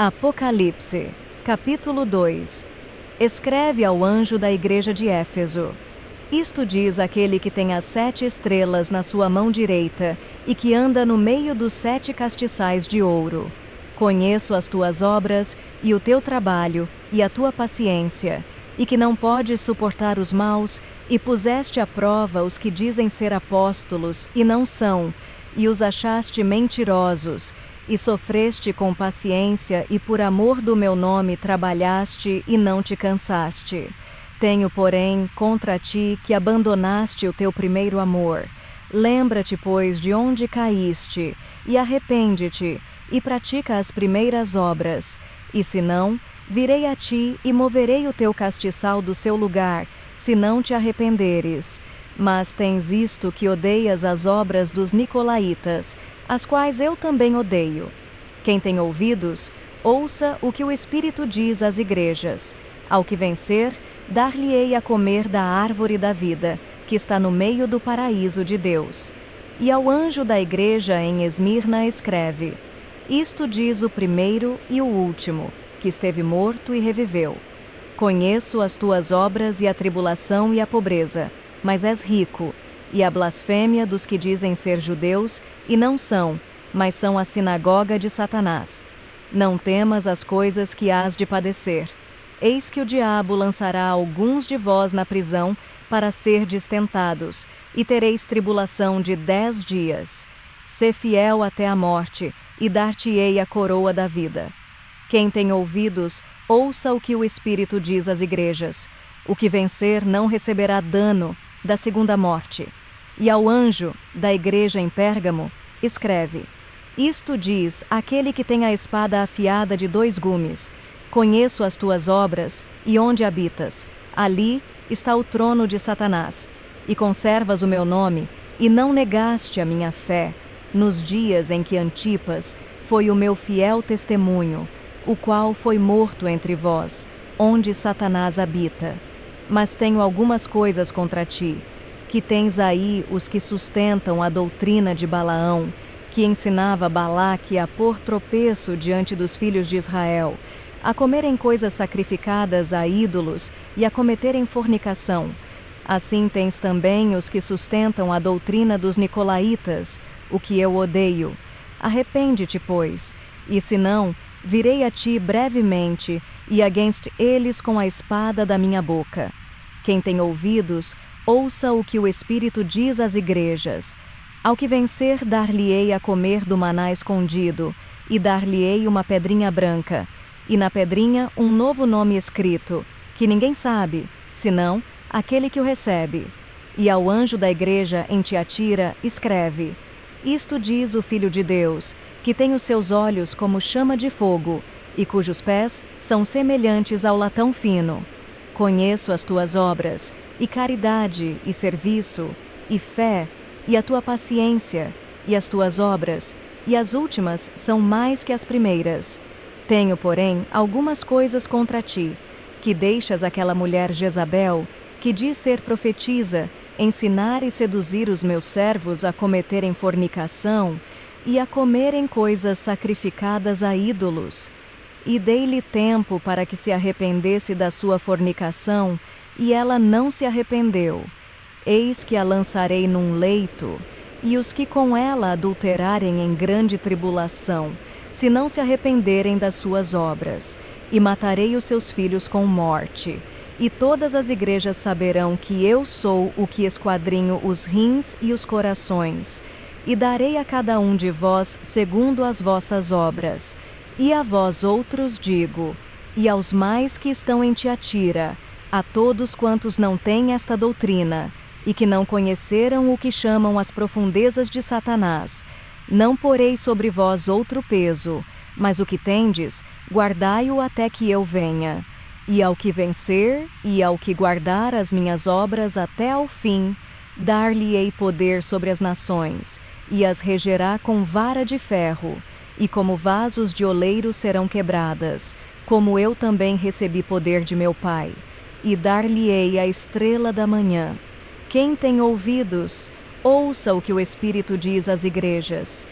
Apocalipse, capítulo 2. Escreve ao anjo da igreja de Éfeso. Isto diz aquele que tem as 7 estrelas na sua mão direita e que anda no meio dos 7 castiçais de ouro. Conheço as tuas obras e o teu trabalho e a tua paciência, e que não podes suportar os maus, e puseste à prova os que dizem ser apóstolos e não são, e os achaste mentirosos, e sofreste com paciência, e por amor do meu nome trabalhaste e não te cansaste. Tenho, porém, contra ti que abandonaste o teu primeiro amor. Lembra-te, pois, de onde caíste, e arrepende-te, e pratica as primeiras obras. E se não, virei a ti e moverei o teu castiçal do seu lugar, se não te arrependeres. Mas tens isto, que odeias as obras dos nicolaítas, as quais eu também odeio. Quem tem ouvidos, ouça o que o Espírito diz às igrejas. Ao que vencer, dar-lhe-ei a comer da árvore da vida, que está no meio do paraíso de Deus. E ao anjo da igreja em Esmirna escreve: Isto diz o primeiro e o último, que esteve morto e reviveu. Conheço as tuas obras e a tribulação e a pobreza, mas és rico, e a blasfêmia dos que dizem ser judeus e não são, mas são a sinagoga de Satanás. Não temas as coisas que hás de padecer. Eis que o diabo lançará alguns de vós na prisão para serdes tentados, e tereis tribulação de 10 dias. Sê fiel até a morte, e dar-te-ei a coroa da vida. Quem tem ouvidos, ouça o que o Espírito diz às igrejas. O que vencer não receberá dano da segunda morte. E ao anjo da igreja em Pérgamo, escreve: Isto diz aquele que tem a espada afiada de 2 gumes. Conheço as tuas obras e onde habitas. Ali está o trono de Satanás. E conservas o meu nome, e não negaste a minha fé, nos dias em que Antipas foi o meu fiel testemunho, o qual foi morto entre vós, onde Satanás habita. Mas tenho algumas coisas contra ti, que tens aí os que sustentam a doutrina de Balaão, que ensinava Balaque a pôr tropeço diante dos filhos de Israel, a comerem coisas sacrificadas a ídolos e a cometerem fornicação. Assim tens também os que sustentam a doutrina dos nicolaítas, o que eu odeio. Arrepende-te, pois, e se não, virei a ti brevemente, e against eles com a espada da minha boca. Quem tem ouvidos, ouça o que o Espírito diz às igrejas. Ao que vencer, dar-lhe-ei a comer do maná escondido, e dar-lhe-ei uma pedrinha branca, e na pedrinha um novo nome escrito, que ninguém sabe, senão aquele que o recebe. E ao anjo da igreja em Tiatira escreve: Isto diz o Filho de Deus, que tem os seus olhos como chama de fogo, e cujos pés são semelhantes ao latão fino. Conheço as tuas obras, e caridade, e serviço, e fé, e a tua paciência, e as tuas obras, e as últimas são mais que as primeiras. Tenho, porém, algumas coisas contra ti, que deixas aquela mulher Jezabel, que diz ser profetisa, ensinar e seduzir os meus servos a cometerem fornicação e a comerem coisas sacrificadas a ídolos. E dei-lhe tempo para que se arrependesse da sua fornicação, e ela não se arrependeu. Eis que a lançarei num leito, e os que com ela adulterarem em grande tribulação, se não se arrependerem das suas obras, e matarei os seus filhos com morte. E todas as igrejas saberão que eu sou o que esquadrinho os rins e os corações, e darei a cada um de vós segundo as vossas obras. E a vós outros digo, e aos mais que estão em Tiatira, a todos quantos não têm esta doutrina, e que não conheceram o que chamam as profundezas de Satanás, não porei sobre vós outro peso, mas o que tendes, guardai-o até que eu venha. E ao que vencer, e ao que guardar as minhas obras até ao fim, dar-lhe-ei poder sobre as nações, e as regerá com vara de ferro, e como vasos de oleiro serão quebradas, como eu também recebi poder de meu Pai, e dar-lhe-ei a estrela da manhã. Quem tem ouvidos, ouça o que o Espírito diz às igrejas.